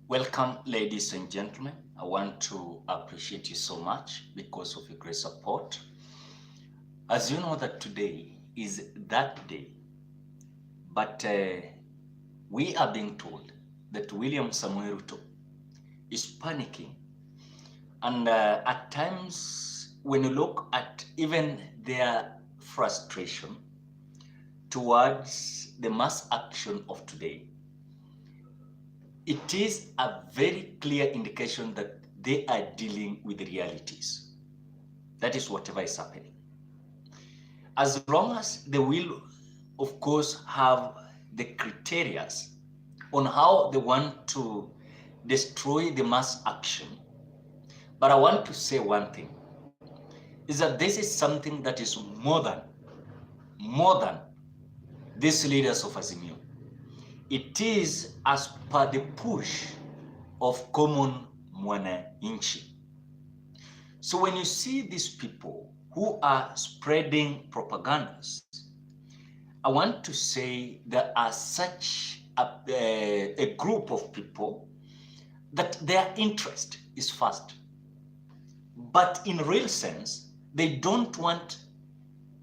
Welcome, ladies and gentlemen. I want to appreciate you so much because of your great support. As you know that today is that day, but we are being told that William Samuel Ruto is panicking. And at times, when you look at even their frustration towards the mass action of today, it is a very clear indication that they are dealing with the realities. That is whatever is happening. As long as they will, of course, have the criteria on how they want to destroy the mass action. But I want to say one thing, is that this is something that is more than these leaders of Azimio. It is as per the push of common mwananchi. So when you see these people who are spreading propagandas, I want to say there are such a group of people that their interest is first. But in real sense, they don't want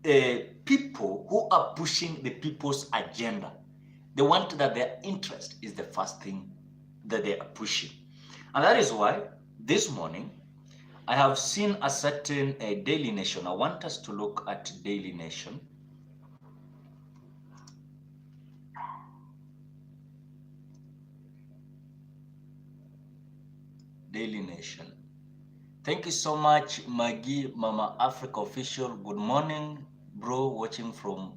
people who are pushing the people's agenda. They want that their interest is the first thing that they are pushing. And that is why this morning, I have seen a certain Daily Nation. I want us to look at Daily Nation. Daily Nation. Thank you so much, Maggie, Mama Africa Official. Good morning, bro, watching from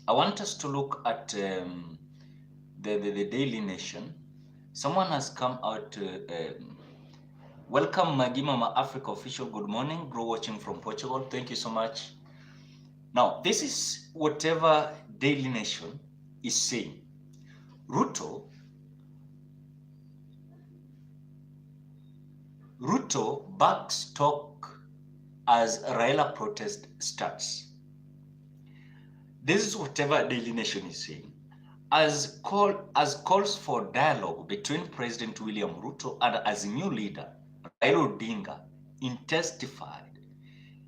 I want us to look at the Daily Nation. Someone has come out. Welcome, Maggie, Mama Africa Official. Good morning, bro, watching from Portugal. Thank you so much. Now, this is whatever Daily Nation is saying. Ruto backs talk as Raila protest starts. This is whatever Daily Nation is saying. As calls for dialogue between President William Ruto and Azimio leader Raila Odinga intensified,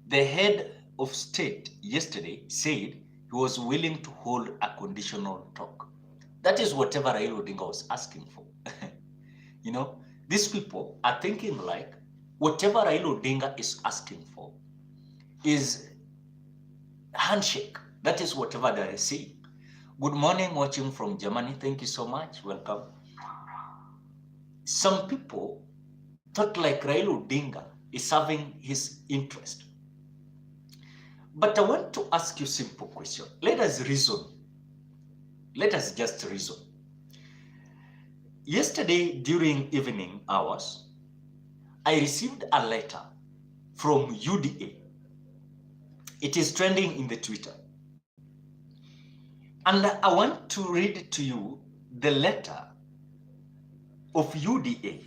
the head of state yesterday said he was willing to hold a conditional talk. That is whatever Raila Odinga was asking for. You know, these people are thinking like whatever Raila Odinga is asking for is handshake. That is whatever they are saying. Good morning, watching from Germany. Thank you so much. Welcome. Some people thought like Raila Odinga is serving his interest. But I want to ask you a simple question. Let us reason. Let us just reason. Yesterday, during evening hours, I received a letter from UDA. It is trending in the Twitter. And I want to read to you the letter of UDA.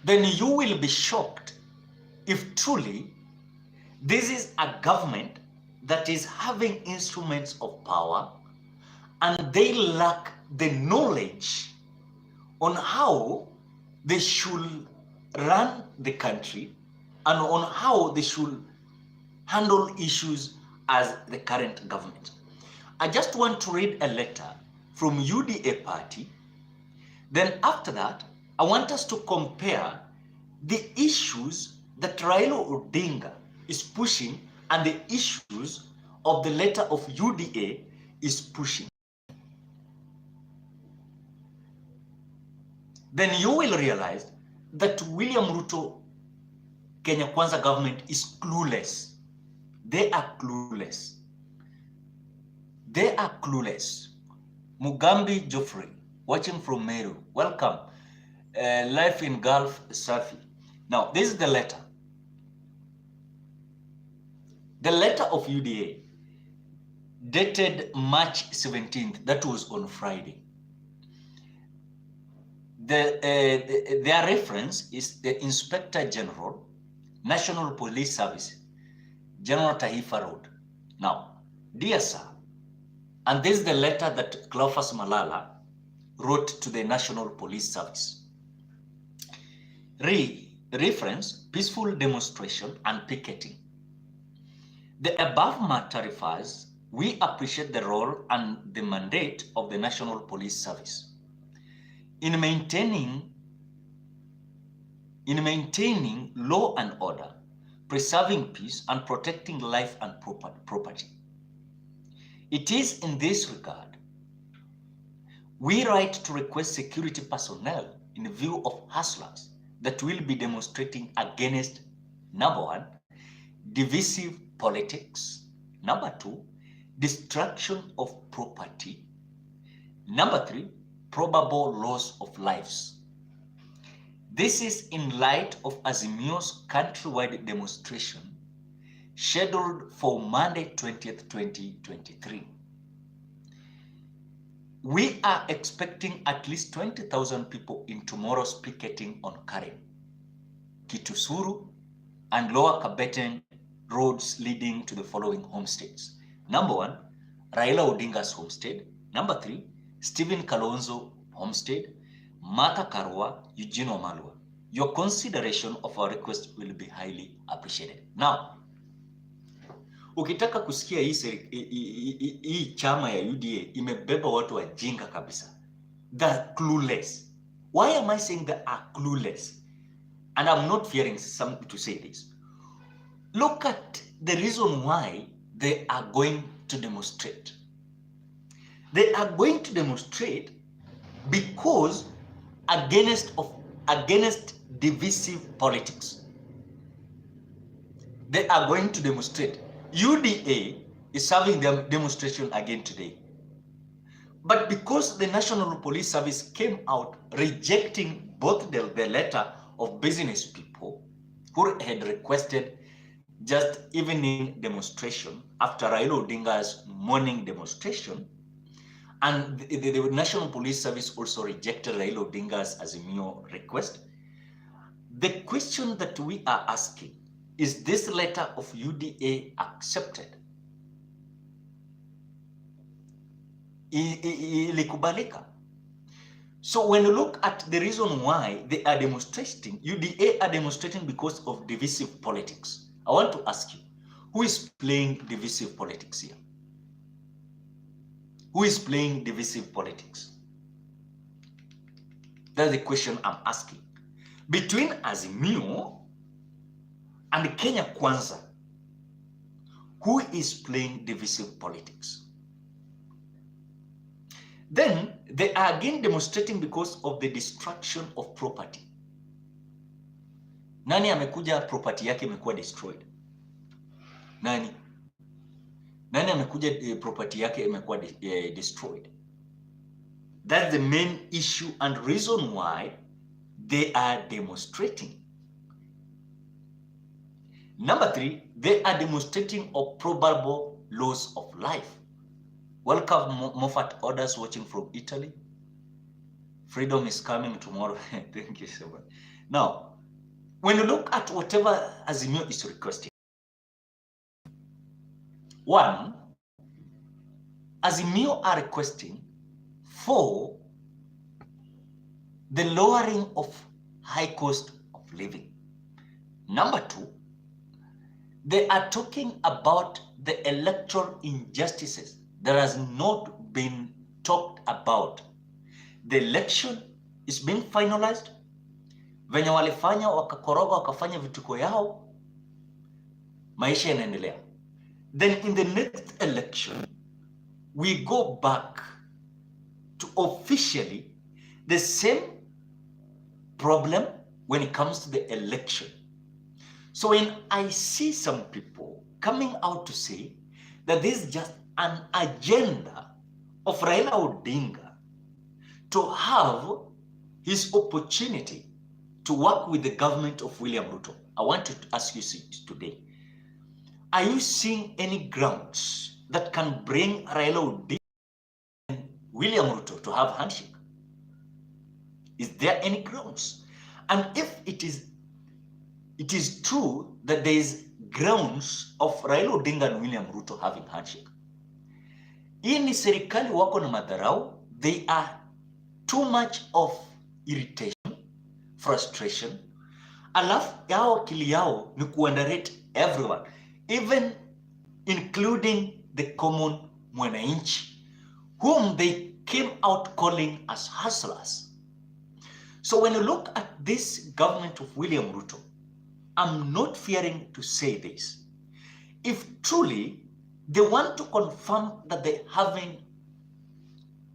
Then you will be shocked if truly this is a government that is having instruments of power and they lack the knowledge on how they should run the country and on how they should handle issues as the current government. I just want to read a letter from UDA party. Then after that, I want us to compare the issues that Raila Odinga is pushing and the issues of the letter of UDA is pushing. Then you will realize that William Ruto, Kenya Kwanza government is clueless. They are clueless. They are clueless. Mugambi Geoffrey, watching from Meru. Welcome. Life in Gulf, Safi. Now, this is the letter. The letter of UDA, dated March 17th. That was on Friday. Their reference is the Inspector General, National Police Service, General Taifa Road, Now, dear sir, and this is the letter that Cleophas Malala wrote to the National Police Service. Reference, peaceful demonstration and picketing. The above matter refers, we appreciate the role and the mandate of the National Police Service in maintaining law and order, preserving peace, and protecting life and property. It is in this regard we write to request security personnel in view of hustlers that will be demonstrating against, number one, divisive politics, number two, destruction of property, number three, probable loss of lives. This is in light of Azimio's countrywide demonstration scheduled for Monday 20th, 2023. We are expecting at least 20,000 people in tomorrow's picketing on Karen, Kitusuru, and Lower Kabeten roads leading to the following homesteads. Number one, Raila Odinga's homestead. Number three, Stephen Kalonzo homestead. Martha Karua, Eugene Wamalwa. Your consideration of our request will be highly appreciated. Now, ukitaka kusikia hii chama ya UDA imebeba watu wajinga kabisa. They're clueless. Why am I saying they are clueless? And I'm not fearing some to say this. Look at the reason why they are going to demonstrate. They are going to demonstrate because against divisive politics. They are going to demonstrate. UDA is having their demonstration again today. But because the National Police Service came out rejecting both the letter of business people who had requested just evening demonstration after Raila Odinga's morning demonstration, and the National Police Service also rejected Raila Odinga's Azimio request. The question that we are asking, is this letter of UDA accepted? Ilikubalika. So when you look at the reason why they are demonstrating, UDA are demonstrating because of divisive politics. I want to ask you, who is playing divisive politics here? Who is playing divisive politics? That's the question I'm asking. Between Azimio and Kenya Kwanza, who is playing divisive politics? Then they are again demonstrating because of the destruction of property. Nani amekuja property yake imekuwa destroyed? Nani? Nani amekuja property yake imekuwa destroyed? That's the main issue and reason why they are demonstrating. Number three, they are demonstrating of probable loss of life. Welcome Moffat orders watching from Italy. Freedom is coming tomorrow. Thank you so much. Now, when you look at whatever Azimio is requesting, one, Azimio are requesting for the lowering of high cost of living. Number two, they are talking about the electoral injustices that has not been talked about. The election is being finalized. Venye walifanya wakakoroga wakafanya vituko yao, maisha yanaendelea. Then in the next election, we go back to officially the same problem when it comes to the election. So when I see some people coming out to say that this is just an agenda of Raila Odinga to have his opportunity to work with the government of William Ruto, I want to ask you today, are you seeing any grounds that can bring Raila Odinga and William Ruto to have handshake? Is there any grounds? And if it is true that there is grounds of Raila Odinga and William Ruto having handshake. Hii ni serikali wako na madharau. They are too much of irritation, frustration. Alafu yao akili yao ni kuunderrate everyone, even including the common mwananchi, whom they came out calling as hustlers. So when you look at this government of William Ruto, I'm not fearing to say this. If truly they want to confirm that they having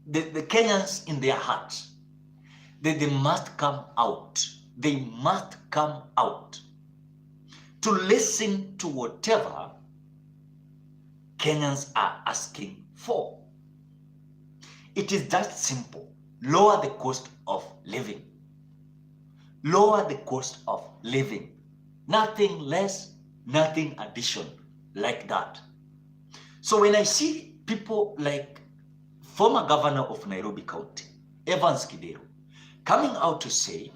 the Kenyans in their hearts, then they must come out. They must come out to listen to whatever Kenyans are asking for. It is that simple. Lower the cost of living. Lower the cost of living. Nothing less, nothing addition like that. So when I see people like former governor of Nairobi County, Evans Kidero, coming out to say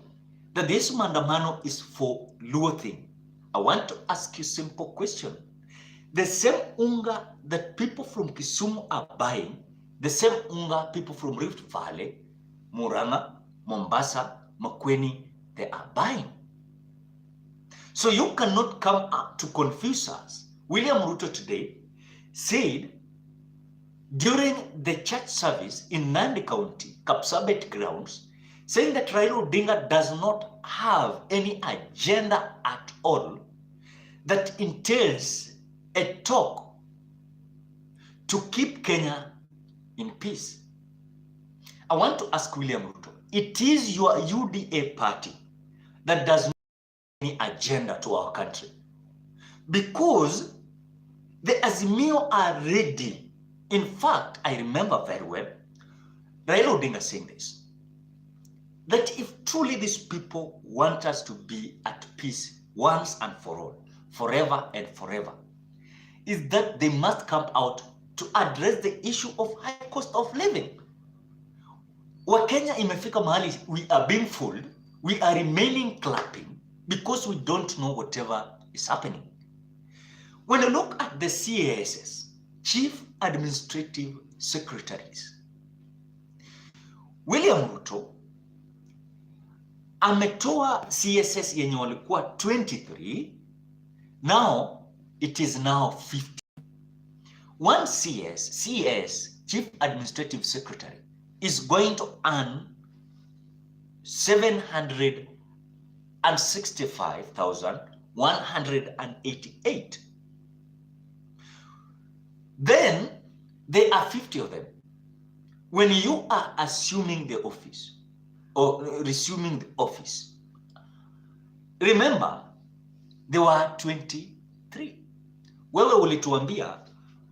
that this maandamano is for Luo thing, I want to ask you a simple question. The same unga that people from Kisumu are buying, the same unga people from Rift Valley, Murang'a, Mombasa, Makueni, they are buying. So you cannot come up to confuse us. William Ruto today said during the church service in Nandi County, Kapsabet grounds, saying that Raila Odinga does not have any agenda at all that entails a talk to keep Kenya in peace. I want to ask William Ruto, it is your UDA party that does not have any agenda to our country, because the Azimio are ready. In fact, I remember very well Raila Odinga saying this, that if truly these people want us to be at peace once and for all, forever and forever, is that they must come out to address the issue of high cost of living. Wakenya imefika mahali, we are being fooled, we are remaining clapping because we don't know whatever is happening. When you look at the CASs, Chief Administrative Secretaries, William Ruto ametoa CSS yenye walikuwa 23, now it is now 50. One CS, Chief Administrative Secretary, is going to earn 765,188. Then there are 50 of them. When you are assuming the office or resuming the office, remember there were 23. Wewe ulituambia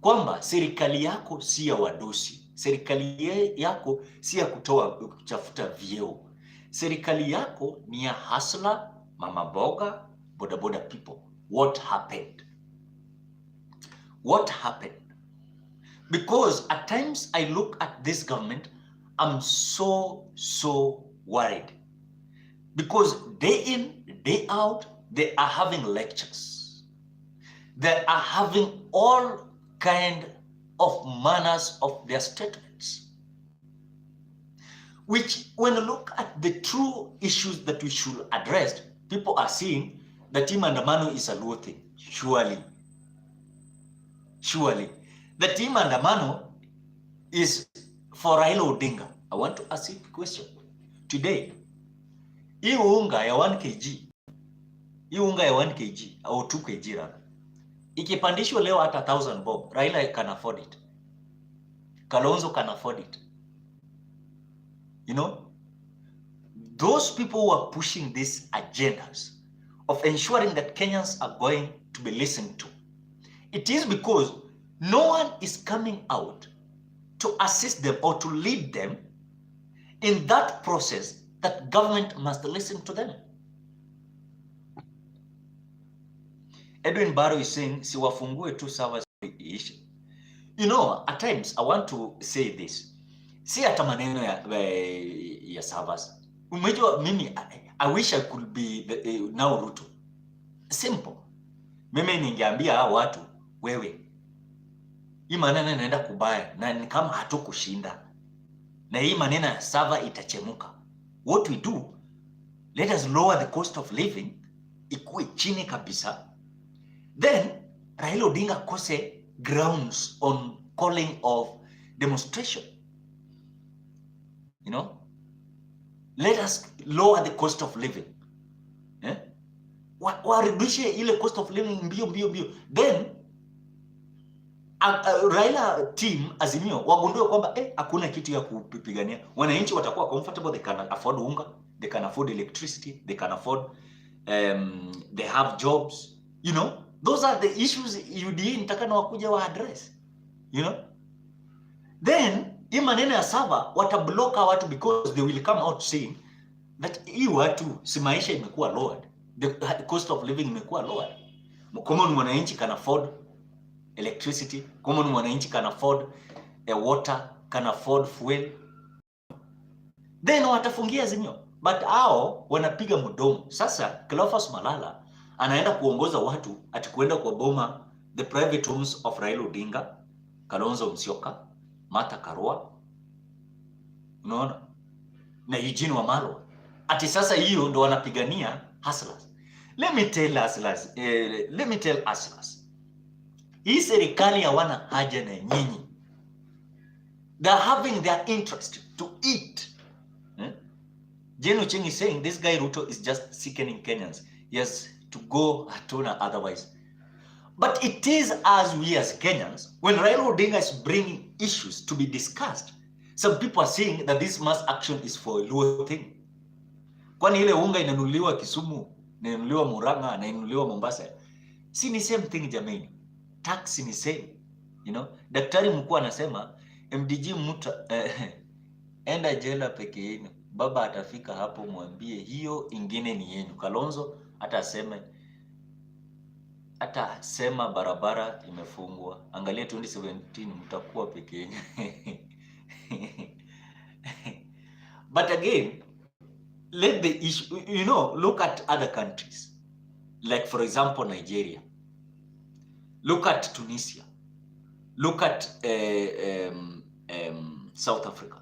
kwamba serikali yako si ya wadosi, serikali yako si ya kuchafuta vyeo, serikali yako ni ya hustler, mama boga, boda people. What happened? What happened? Because at times I look at this government, I'm so worried. Because day in, day out, they are having lectures. They are having all kind of manners of their statements. Which, when you look at the true issues that we should address, people are seeing that maandamano is a Luo thing. Surely. The team maandamano is for Raila Odinga. I want to ask you a question. Today, hii unga ya 1 kg, hii unga ya 1 kg au 2 kg rather, ikipandishwa leo hata 1000 bob, Raila can afford it. Kalonzo can afford it. You know, those people who are pushing these agendas of ensuring that Kenyans are going to be listened to, it is because no one is coming out to assist them or to lead them in that process that government must listen to them. Edwin Barrow is saying, siwafungue tu servers iishe. You know, at times I want to say this. Si hata maneno ya servers. Umejua mimi, I wish I could be now Ruto. Simple. Mimi ningeambia hao watu, wewe, hii maneno inaenda kubaya na ni kama hatukushinda. Na hii maneno ya sava itachemuka. What we do, let us lower the cost of living ikuwe chini kabisa. Then Raila Odinga kose grounds on calling of demonstration. You know? Let us lower the cost of living. Eh? Warudishe ile cost of living mbio. Then Raila team Azimio wagundue kwamba hakuna kitu ya kupigania. Wananchi watakuwa comfortable, they can afford unga, they can afford electricity, they can afford they have jobs. You know, those are the issues UDA nitakana wakuja wa address. You know? Then hii maneno ya sava watabloka watu because they will come out saying that hii watu si maisha imekuwa lowered, the cost of living imekuwa lowered. Common mwananchi can afford electricity, common mwananchi can afford water, can afford fuel. Then watafungia Azimio. But hao wanapiga mdomo. Sasa Cleophas Malala anaenda kuongoza watu ati kwenda kwa boma the private homes of Raila Odinga, Kalonzo Musyoka, Martha Karua, unaona, na Eugene Wamalwa. Ati sasa hiyo ndo wanapigania hustlers. Let me tell hustlers. Hii serikali hawana haja na nyinyi. They are having their interest to eat. Jane Ochieng is saying this guy Ruto is just sickening Kenyans. He has to go Hatuna otherwise. But it is as we as Kenyans, when Raila Odinga is bringing issues to be discussed, some people are saying that this mass action is for a Luo thing. Kwani ile unga inanunuliwa Kisumu, inanunuliwa Murang'a, na inanunuliwa Mombasa. Si ni same thing jamani. Tax ni same. You know, daktari mkuu anasema MDG enda jela peke yenu. Baba atafika hapo mwambie hiyo ingine ni yenu. Kalonzo atasema barabara imefungwa. Angalia 2017 mtakuwa peke yenu. But again, let the issue, you know, look at other countries. Like for example, Nigeria. Look at Tunisia. Look at South Africa.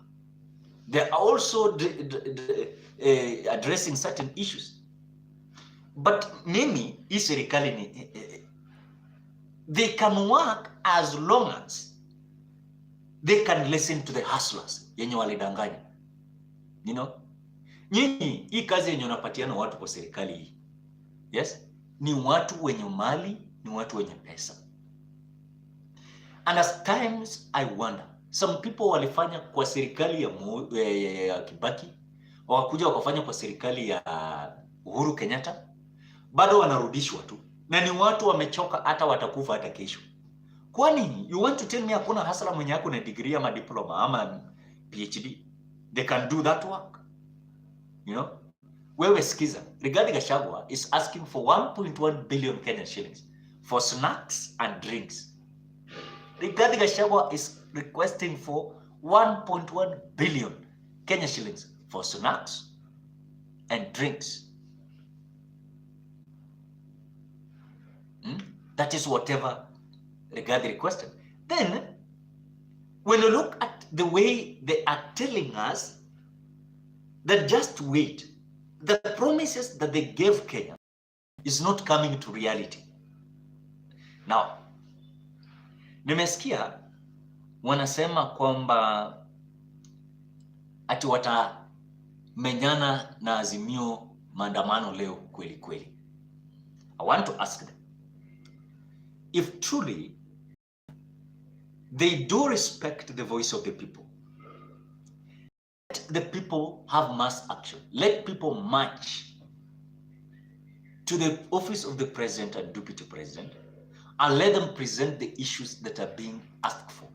They are also addressing certain issues. But mimi, hii serikali ni they can work as long as they can listen to the hustlers yenye walidanganya. You know? Nyinyi, hii kazi yenye unapatiana watu kwa serikali hii. Yes? Ni watu wenye mali, ni watu wenye pesa. And at times I wonder, some people walifanya kwa serikali ya Kibaki, wakakuja wakafanya kwa serikali ya Uhuru Kenyatta, bado wanarudishwa tu. Na ni watu wamechoka, hata watakufa hata kesho. Kwani you want to tell me hakuna hasara mwenye yako na degree ama diploma ama PhD? They can do that work. You know? Wewe sikiza, Rigathi Gachagua is asking for 1.1 billion Kenyan shillings for snacks and drinks. Rigathi Gachagua is requesting for 1.1 billion Kenya shillings for snacks and drinks. That is whatever Rigathi requested. Then, when you look at the way they are telling us that just wait, the promises that they gave Kenya is not coming to reality. Now, nimesikia wanasema kwamba ati watamenyana na Azimio maandamano leo kweli kweli. I want to ask them, if truly they do respect the voice of the people, let the people have mass action. Let people march to the office of the president and deputy president and let them present the issues that are being asked for.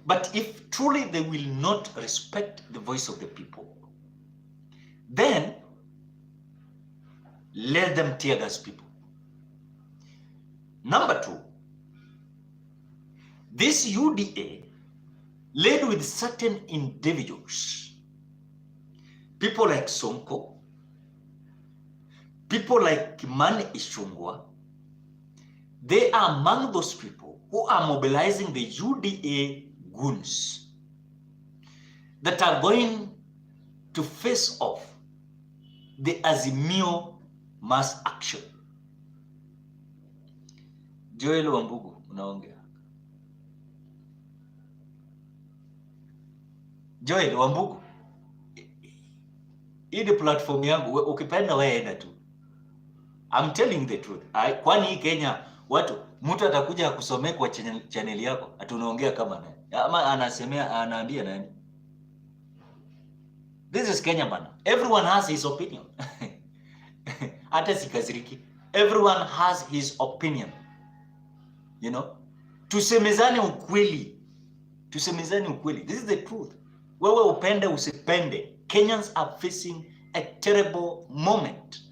But if truly they will not respect the voice of the people, then let them tear gas people. Number two, this UDA, led with certain individuals, people like Sonko, people like Kimani Ichung'wah, they are among those people who are mobilizing the UDA goons that are going to face off the Azimio mass action. Joel Wambugu, unaongea. Joel Wambugu, hii ni platform yangu, ukipenda wewe enda tu. I'm telling the truth. Kwani hii Kenya watu mtu atakuja kusomea kwa channel yako atunaongea kama nani? Ama anaambia nani? This is Kenya bana. Everyone has his opinion. Hata sikaziriki. Everyone has his opinion. You know? Tusemezane ukweli. Tusemezane ukweli. This is the truth. Wewe upende usipende. Kenyans are facing a terrible moment.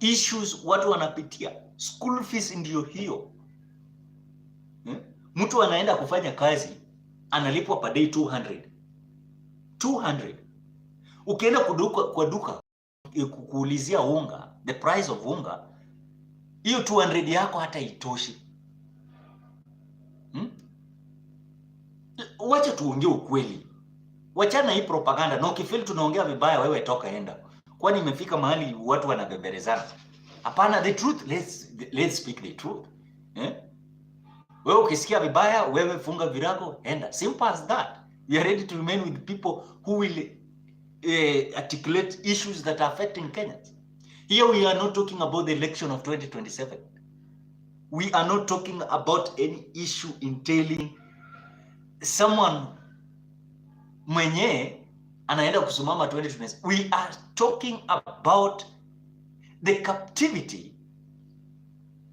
Issues watu wanapitia. School fees ndio hiyo. Mtu anaenda kufanya kazi analipwa per day 200. Ukienda kwa duka kuulizia unga, the price of unga, hiyo 200 yako hata itoshi. Wacha tuongee ukweli. Wachana hii propaganda. Na ukifeel tunaongea vibaya, wewe toka enda. Kwani imefika mahali watu wanabeberezana. Hapana, the truth, let's speak the truth. Wewe ukisikia vibaya, wewe funga virago, enda. Simple as that. We are ready to remain with people who will articulate issues that are affecting Kenyans. Here we are not talking about the election of 2027. We are not talking about any issue entailing someone mwenye anaenda kusimama 2027. We are talking about the captivity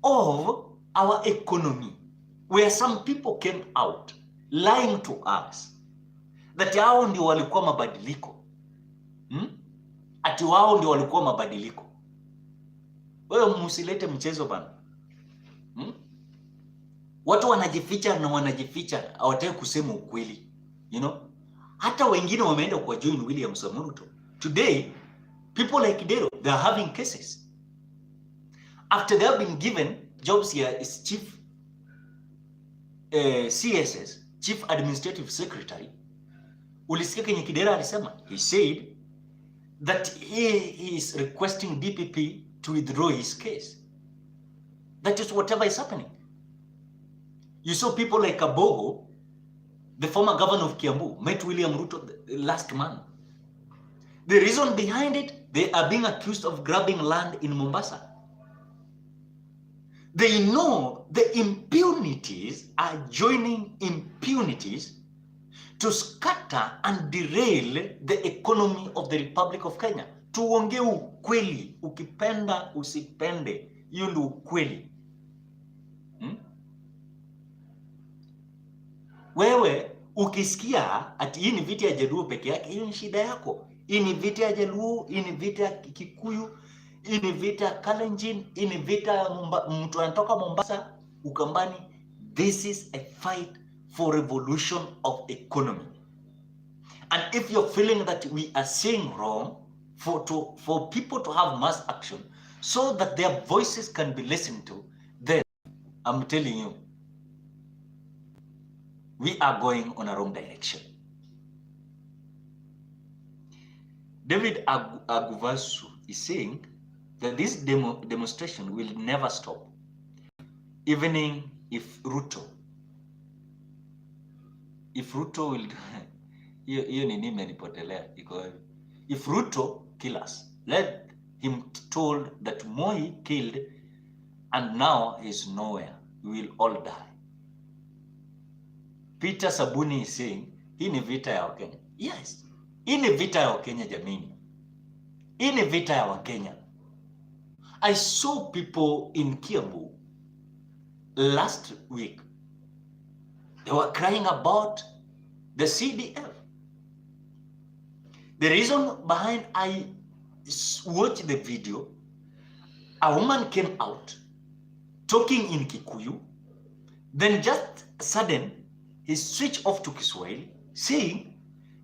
of our economy, where some people came out lying to us that hao ndio walikuwa mabadiliko. Ati wao ndio walikuwa mabadiliko. Wewe msilete mchezo bana. Watu wanajificha na wanajificha, hawataki kusema ukweli. You know? Hata wengine wameenda kwa join William Ruto. Today, people like Dero, they are having cases. After they have been given jobs here as chief CSS, Chief Administrative Secretary, ulisikia kenye Kidera alisema? He said that he is requesting DPP to withdraw his case. That is whatever is happening. You saw people like Abogo, the former governor of Kiambu, met William Ruto last month. The reason behind it, they are being accused of grabbing land in Mombasa. They know the impunities are joining impunities to scatter and derail the economy of the Republic of Kenya. Tuongee ukweli, ukipenda usipende, hiyo ndio ukweli. Wewe ukisikia ati hii ni vita ya Jaluo peke yake, hiyo ni shida yako. Hii ni vita ya Jaluo, hii ni vita ya Kikuyu, hii ni vita ya Kalenjin, hii ni vita ya mtu anatoka Mombasa, Ukambani. This is a fight for revolution of economy. And if you're feeling that we are saying wrong, for people to have mass action so that their voices can be listened to, then I'm telling you, we are going on a wrong direction. David Aguvasu is saying that this demonstration will never stop, even if Ruto will hiyo ni nime nipotelea iko. If Ruto kill us, let him told that Moi killed and now he's nowhere, we will all die. Peter Sabuni is saying hii ni vita ya Wakenya. Yes, hii ni vita ya Wakenya jamini. Hii ni vita ya Wakenya. I saw people in Kiambu last week. They were crying about the CDF. The reason behind I watched the video, a woman came out talking in Kikuyu, then just sudden he switched off to Kiswahili, saying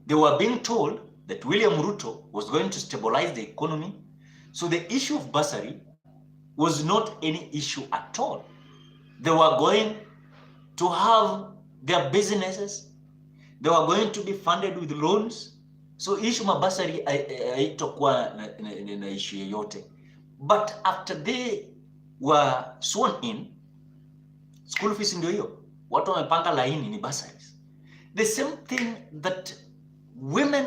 they were being told that William Ruto was going to stabilize the economy So the issue of bursary was not any issue at all. They were going to have their businesses. They were going to be funded with loans. So issue mabasari haitakuwa na issue yoyote. But after they were sworn in, school fees ndio hiyo. Watu wamepanga laini ni bursaries. The same thing that women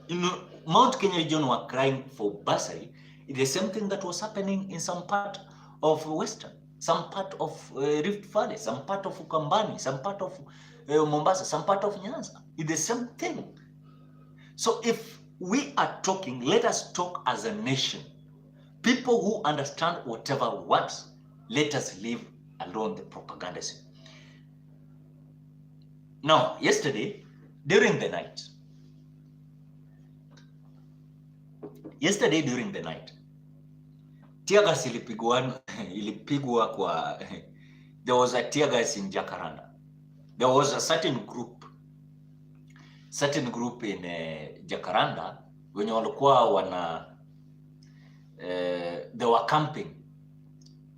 in Mount Kenya region were crying for bursary, the same thing that was happening in some part of Western, some part of Rift Valley, some part of Ukambani, some part of Mombasa, some part of Nyanza. It's the same thing. So if we are talking, let us talk as a nation. People who understand whatever we want, let us leave alone the propagandism. Now, yesterday, during the night, tear gas ilipigwa kwa, there was a tear gas in Jacaranda. There was a certain group in Jacaranda wenye walikuwa they were camping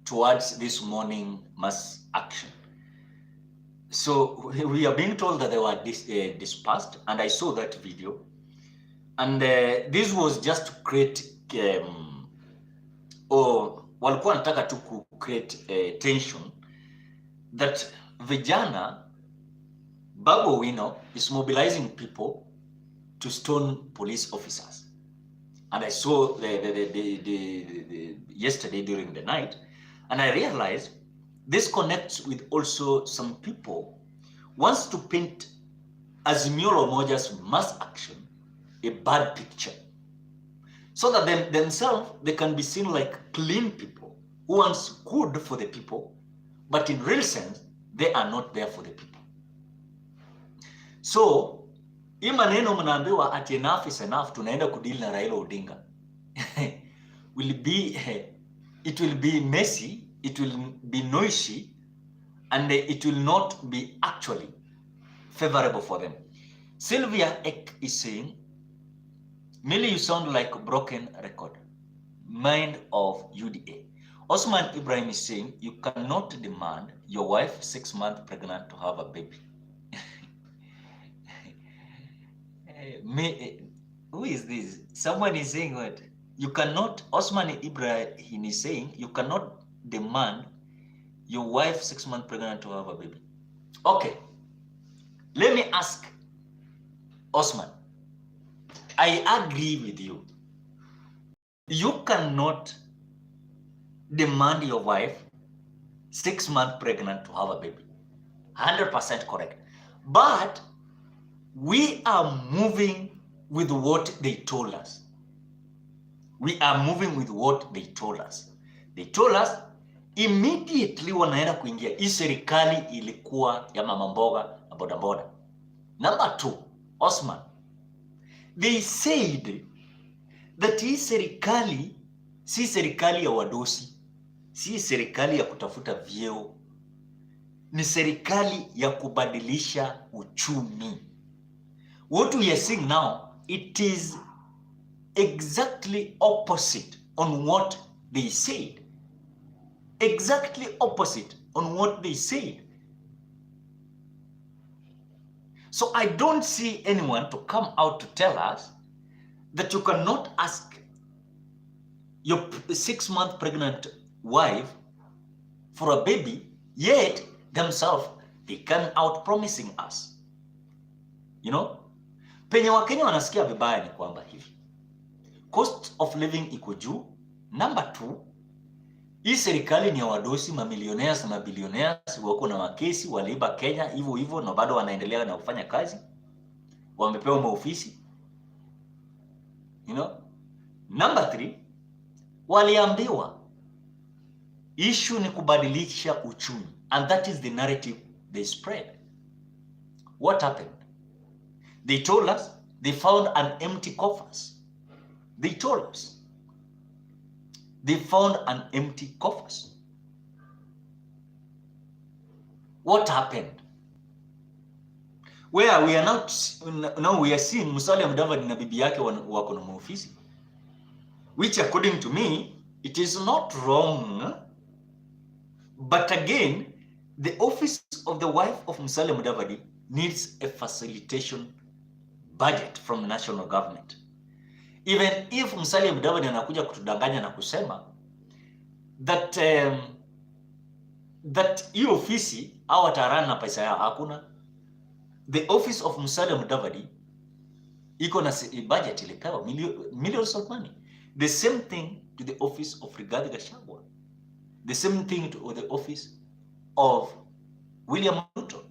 towards this morning mass action. So we are being told that they were dispersed, and I saw that video. And this was just to create walikuwa nataka tu create tension that vijana Babu Wino is mobilizing people to stone police officers. And I saw the yesterday during the night, and I realized this connects with also some people wants to paint Azimio la Umoja's mass action a bad picture, so that themselves they can be seen like clean people who wants good for the people, but in real sense they are not there for the people. So hii maneno mnaambiwa ati enough is enough, tunaenda kudili na Raila Odinga it will be messy, it will be noisy, and it will not be actually favorable for them. Sylvia Ek is saying, Millie, you sound like a broken record. Mind of UDA. Osman Ibrahim is saying, you cannot demand your wife 6 months pregnant to have a baby. Who is this? Someone is saying what? You cannot, Osman Ibrahim is saying, you cannot demand your wife 6 months pregnant to have a baby. Okay, let me ask Osman. I agree with you. You cannot demand your wife 6 months pregnant to have a baby. 100% correct. But we are moving with what they told us. We are moving with what they told us. They told us immediately wanaenda kuingia. Hii serikali ilikuwa ya mama mboga na bodaboda. Number 2, Osman, they said that hii serikali si serikali ya wadosi, si serikali ya kutafuta vyeo, ni serikali ya kubadilisha uchumi. What we are seeing now, it is exactly opposite on what they said. Exactly opposite on what they said. So I don't see anyone to come out to tell us that you cannot ask your 6 month pregnant wife for a baby, yet themselves they come out promising us. You know? Penye Wakenya wanasikia vibaya ni kwamba hivi. Cost of living iko juu. Number 2, hii serikali ni ya wadosi, mamillionaires na mabilionaires wako na makesi, waliiba Kenya hivyo hivyo na bado wanaendelea na kufanya kazi. Wamepewa maofisi. You know? Number 3, waliambiwa issue ni kubadilisha uchumi, and that is the narrative they spread. What happened? They told us they found an empty coffers. They told us they found an empty coffers. What happened? Where we are now we are seeing Musalia Mudavadi na bibi yake wako na maofisi. which according to me, it is not wrong. But again, the office of the wife of Musalia Mudavadi needs a facilitation budget from national government. Even if Musalia Mudavadi anakuja kutudanganya na kusema that hiyo ofisi au watarana na pesa yao, hakuna. The office of Musalia Mudavadi iko na budget ilipewa millions of money. The same thing to the office of Rigathi Gachagua. The same thing to the office of William Ruto.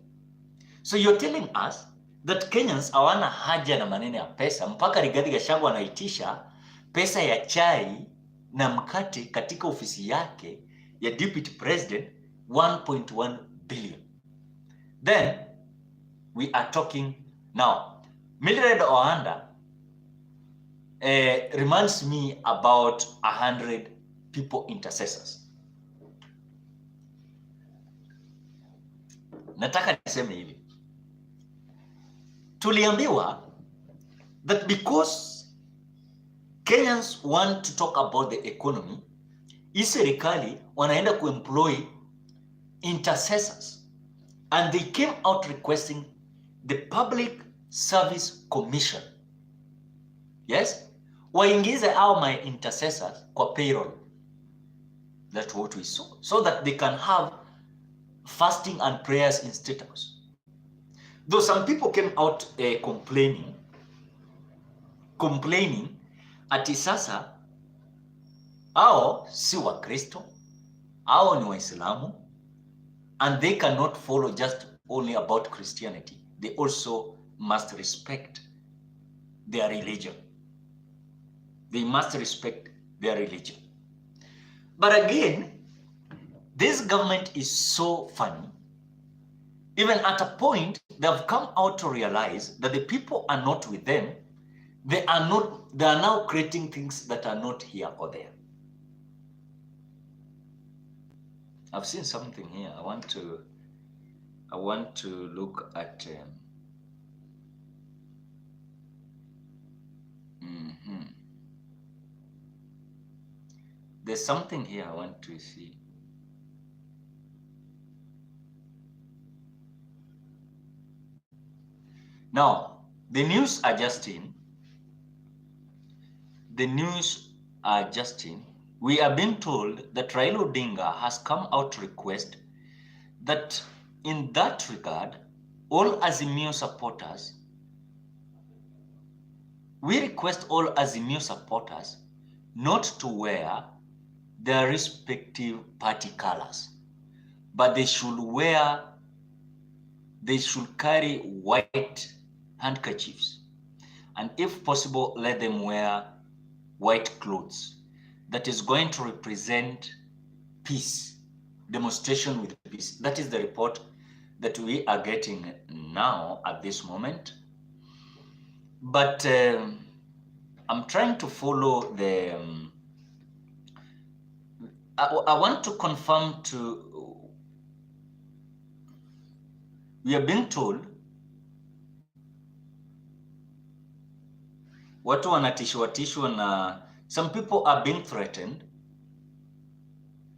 So you're telling us that Kenyans hawana haja na maneno ya pesa, mpaka Rigathi Gachagua anaitisha pesa ya chai na mkate katika ofisi yake ya deputy president 1.1 billion. Then we are talking now. Mildred Oanda reminds me about 100 people intercessors. Nataka niseme hivi. Tuliambiwa that because Kenyans want to talk about the economy, hii serikali wanaenda kuemploy intercessors, and they came out requesting the Public Service Commission, yes, waingize hao my intercessors kwa payroll. That's what we saw, so that they can have fasting and prayers in State House. Though some people came out complaining ati sasa hao si Wakristo, hao ni Waislamu, and they cannot follow just only about Christianity. They also must respect their religion. They must respect their religion. But again, this government is so funny. Even at a point, they have come out to realize that the people are not with them. They are now creating things that are not here or there. I've seen something here. I want to look at there's something here I want to see. Now, the news are just in. We are being told that Raila Odinga has come out to request that in that regard, all Azimio supporters, we request all Azimio supporters not to wear their respective party colors, but they should carry white handkerchiefs, and if possible, let them wear white clothes. That is going to represent peace, demonstration with peace. That is the report that we are getting now at this moment. But I'm trying to follow the... I want to confirm to... We are being told watu wanatishwa na some people are being threatened.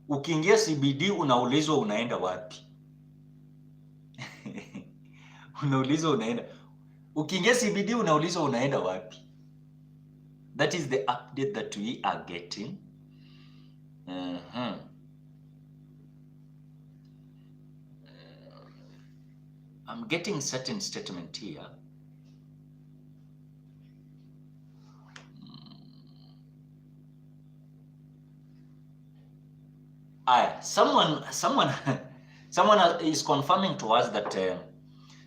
Ukiingia CBD unaulizwa unaenda wapi? Unaulizwa unaenda. Ukiingia CBD unaulizwa unaenda wapi? That is the update that we are getting. I'm getting certain statement here. Someone is confirming to us that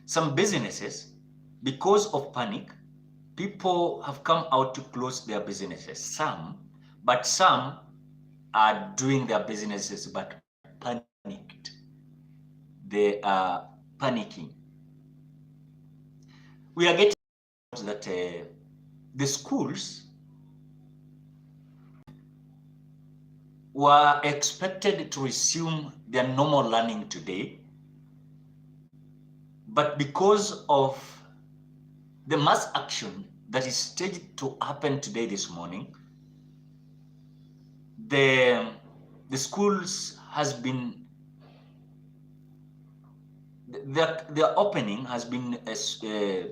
some businesses, because of panic, people have come out to close their businesses. Some are doing their businesses but panicked. They are panicking. We are getting that the schools were expected to resume their normal learning today, but because of the mass action that is staged to happen today this morning, the schools has been, their opening has been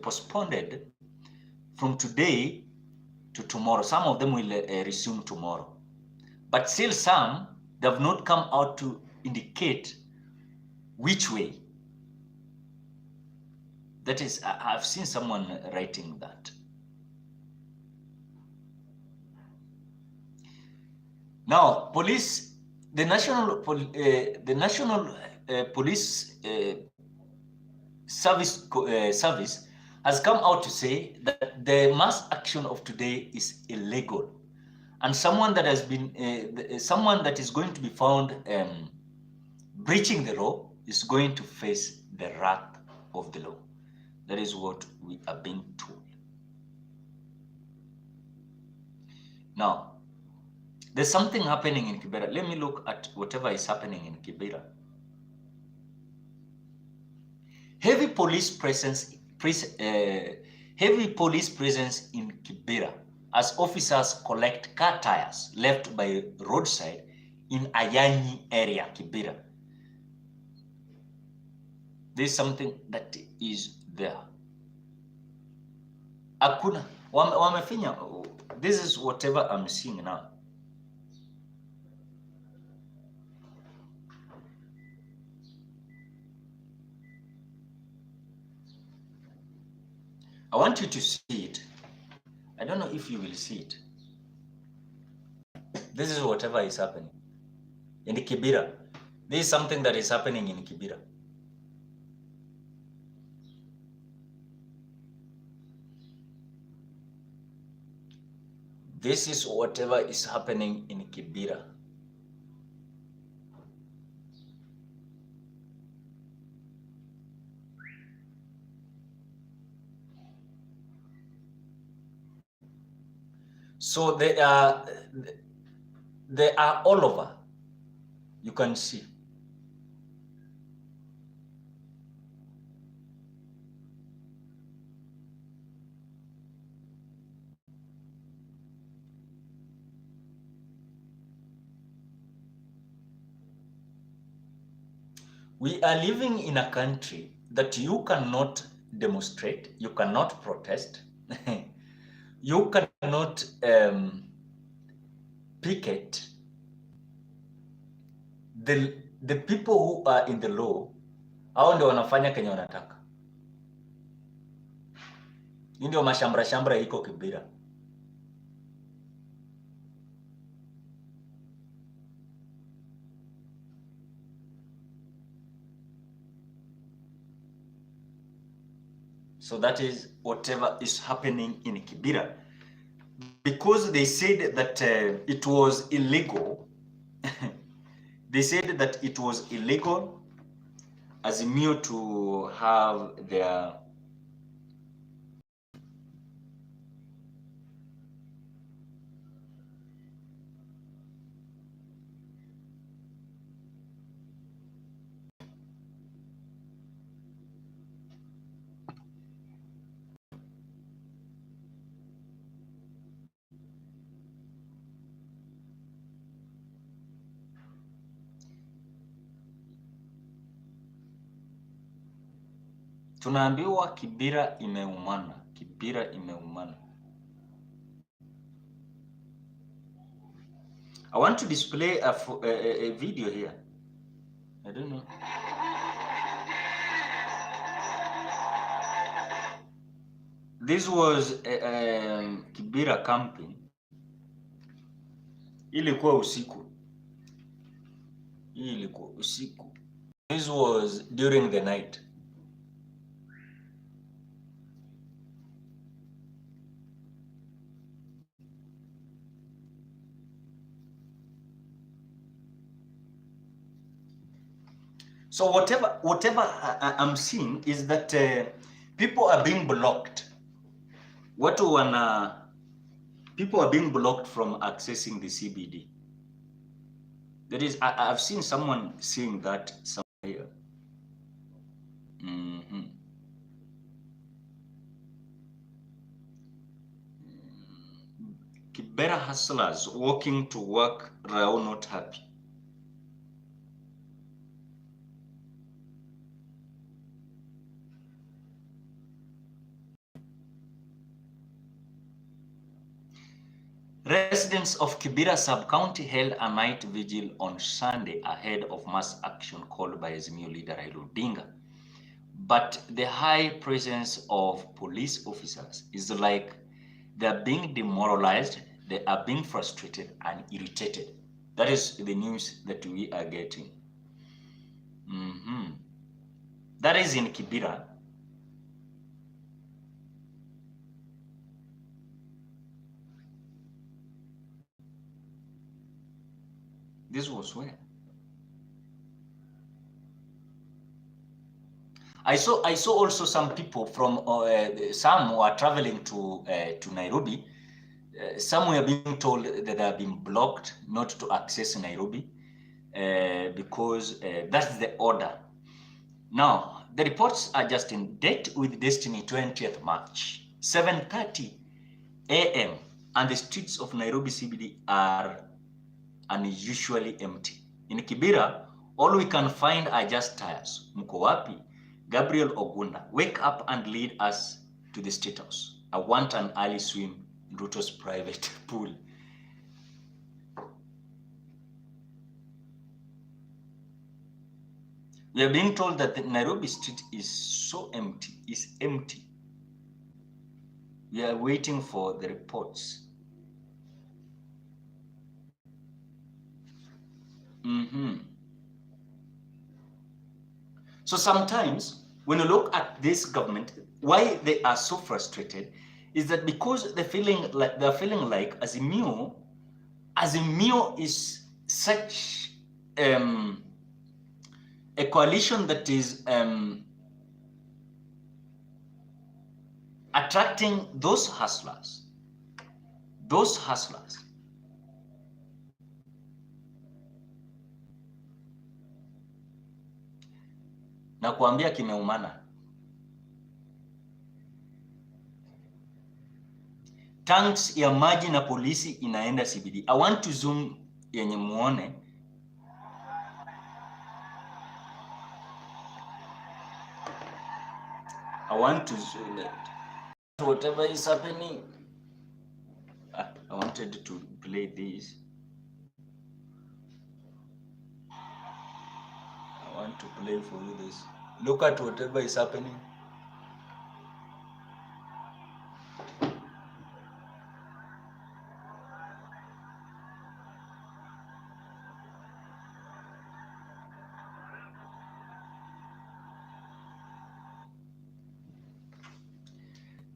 postponed from today to tomorrow. Some of them will resume tomorrow, but still some, they have not come out to indicate which way. That is, I've seen someone writing that. Now, police, the national police service has come out to say that the mass action of today is illegal, and someone that has been someone that is going to be found breaching the law is going to face the wrath of the law. That is what we are being told. Now, there's something happening in Kibera. Let me look at whatever is happening in Kibera. Heavy police presence in Kibera as officers collect car tires left by roadside in Ayanyi area, Kibera. There's something that is there. Akuna wamefinya. This is whatever I'm seeing now. I want you to see it. I don't know if you will see it. This is whatever is happening in Kibera. This is something that is happening in Kibera. This is whatever is happening in Kibera. So they are all over. You can see. We are living in a country that you cannot demonstrate, you cannot protest, you cannot picket. The people who are in the law, hao ndio wanafanya kenye wanataka. Ndio mashambra shambra iko Kibera. So that is whatever is happening in Kibera. Because they said that it was illegal. They said that it was illegal Azimio to have their tunaambiwa Kibera imeumana. Kibera imeumana. I want to display a video here. I don't know. This was Kibera camping. Ilikuwa usiku. Ilikuwa usiku. This was during the night. So whatever I'm seeing is that people are being blocked. People are being blocked from accessing the CBD. That is, I've seen someone saying that somewhere here. Kibera hustlers walking to work, Rao not happy. Residents of Kibera sub-county held a night vigil on Sunday ahead of mass action called by Azimio leader Raila Odinga. But the high presence of police officers is like they're being demoralized, they are being frustrated and irritated. That is the news that we are getting. That is in Kibera. This was where? I saw also some people from some who are traveling to Nairobi. Some were being told that they have been blocked not to access Nairobi because that's the order. Now, the reports are just in date with destiny 20th March, 7:30 a.m. and the streets of Nairobi CBD are unusually empty. In Kibera, all we can find are just tires. Mko wapi? Gabriel Ogunda, wake up and lead us to the State House. I want an early swim in Ruto's private pool. We are being told that the Nairobi street is so empty, is empty. We are waiting for the reports. So sometimes when you look at this government, why they are so frustrated is that because they're feeling like Azimio is such a coalition that is attracting those hustlers. Na kuambia kimeumana. Tanks ya maji na polisi inaenda CBD. I want to zoom yenye muone. I want to zoom it. Whatever is happening. I wanted to play this. I want to play for you this. Look at whatever is happening.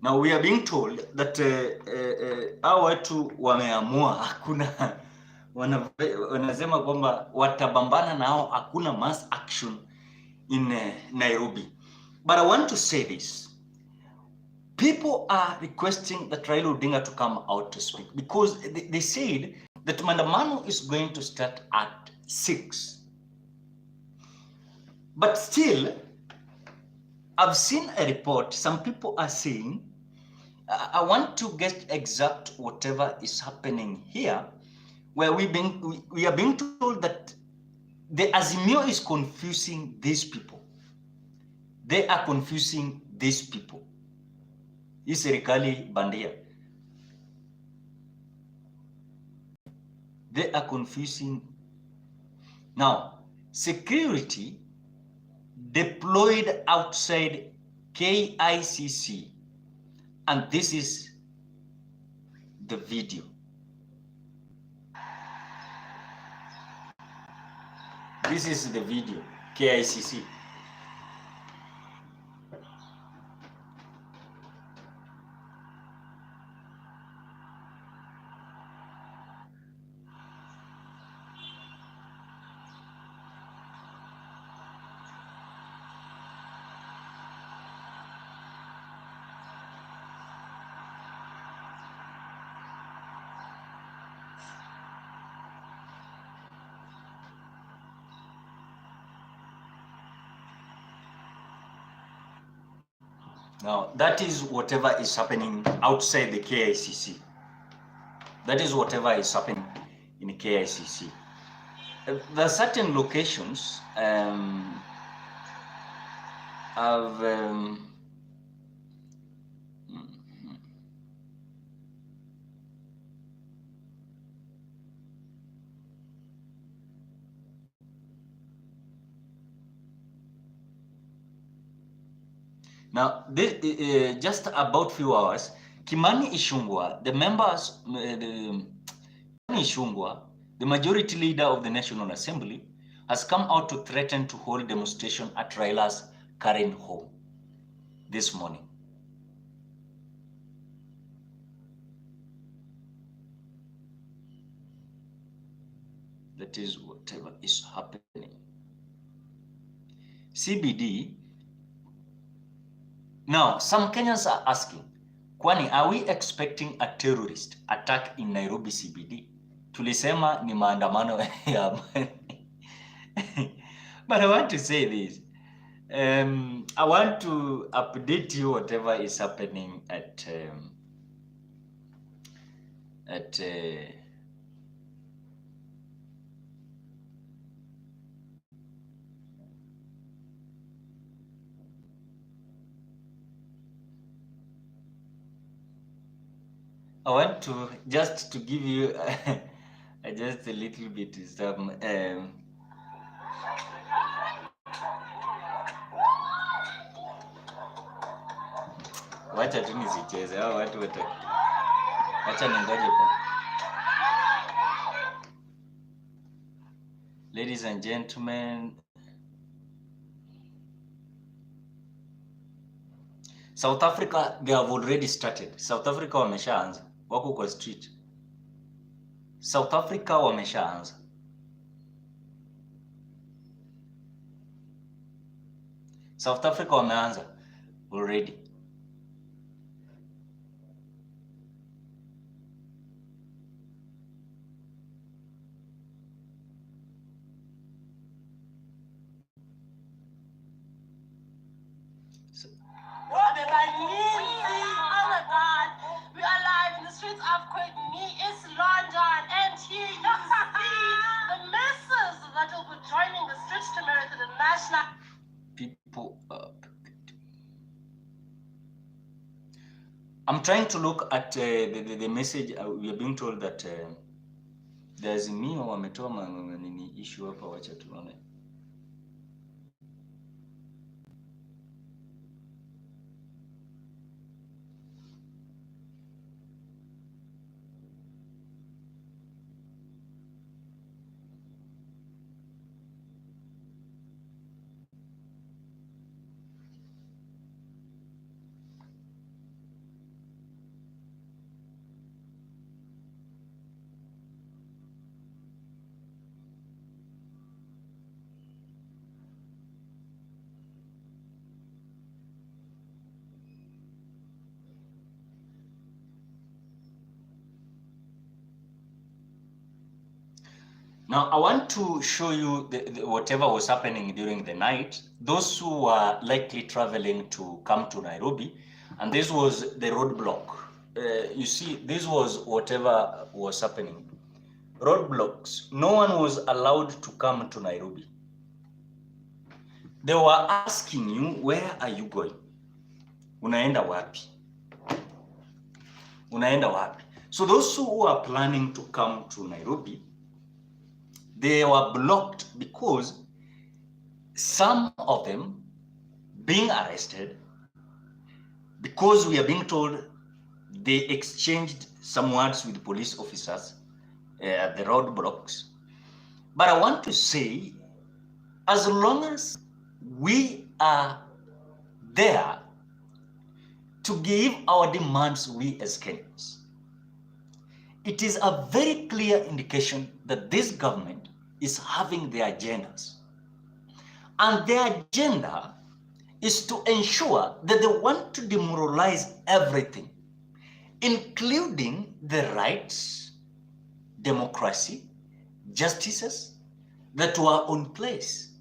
Now we are being told that hao watu wameamua, hakuna wanasema kwamba watabambana nao, hakuna mass action in Nairobi. But I want to say this. People are requesting that Raila Odinga to come out to speak because they said that maandamano is going to start at 6. But still, I've seen a report, some people are saying, I want to get exact whatever is happening here, where we are being told that the Azimio is confusing these people. They are confusing these people. Hii serikali bandia. They are confusing. Now, security deployed outside KICC, and this is the video. This is the video, KICC. Now, that is whatever is happening outside the KICC. That is whatever is happening in KICC. There are certain locations have now this, just about few hours, Kimani Ichung'wah, the members, Kimani Ichung'wah, the majority leader of the National Assembly, has come out to threaten to hold demonstration at Raila's current home this morning. That is whatever is happening. CBD. Now, some Kenyans are asking, kwani, are we expecting a terrorist attack in Nairobi CBD? Tulisema ni maandamano ya But I want to say this. I want to update you whatever is happening at I want to just to give you just a little bit some wacha tu nisicheze hao watu wote. Wacha ningoje kwa. Ladies and gentlemen, South Africa, they have already started. South Africa wameshaanza, wako kwa street. South Africa wameshaanza. South Africa wameanza already. I'm trying to look at the message. We are being told that there's Mio wametoa nini issue hapa, wacha tuone. Now, I want to show you whatever was happening during the night. Those who were likely traveling to come to Nairobi, and this was the roadblock. You see, this was whatever was happening. Roadblocks. No one was allowed to come to Nairobi. They were asking you, where are you going? Unaenda wapi? Unaenda wapi? So those who are planning to come to Nairobi, they were blocked because some of them being arrested, because we are being told they exchanged some words with police officers at the roadblocks. But I want to say, as long as we are there to give our demands, we as Kenyans, it is a very clear indication that this government is having their agendas. And their agenda is to ensure that they want to demoralize everything, including the rights, democracy, justices that were on place.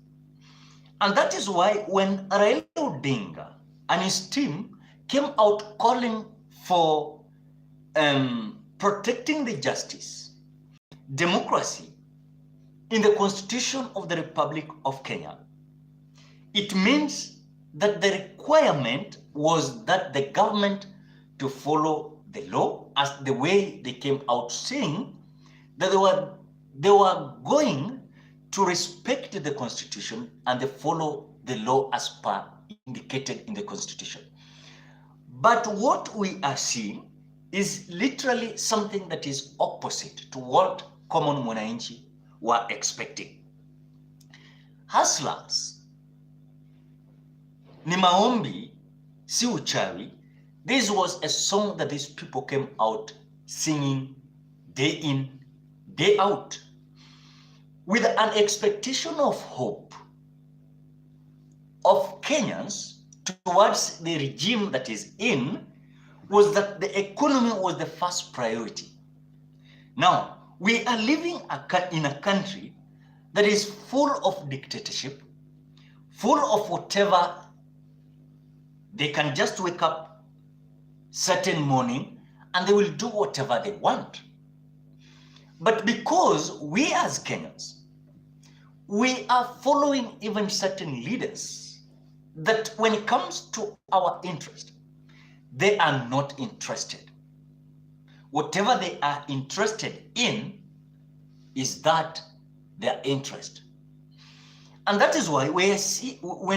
And that is why when Raila Odinga and his team came out calling for protecting the justice, democracy in the Constitution of the Republic of Kenya, it means that the requirement was that the government to follow the law as the way they came out saying that they were going to respect the Constitution and they follow the law as per indicated in the Constitution. But what we are seeing is literally something that is opposite to what common mwananchi were expecting. Hustlers, ni maombi, si uchawi. This was a song that these people came out singing day in, day out, with an expectation of hope of Kenyans towards the regime that is in, was that the economy was the first priority. Now, we are living in a country that is full of dictatorship, full of whatever. They can just wake up certain morning and they will do whatever they want. But because we as Kenyans, we are following even certain leaders that when it comes to our interest, they are not interested. Whatever they are interested in is that their interest. And that is why when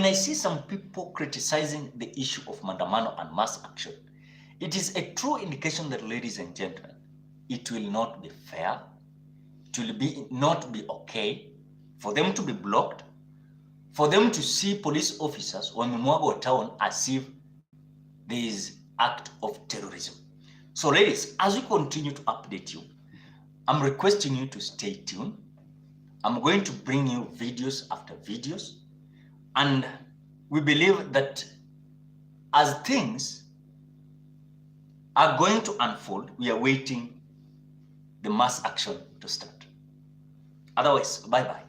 I see some people criticizing the issue of maandamano and mass action, it is a true indication that, ladies and gentlemen, it will not be fair, it will not be okay for them to be blocked, for them to see police officers wamemwagwa town as if there is act of terrorism. So ladies, as we continue to update you, I'm requesting you to stay tuned. I'm going to bring you videos after videos, and we believe that as things are going to unfold, we are waiting the mass action to start. Otherwise, bye-bye.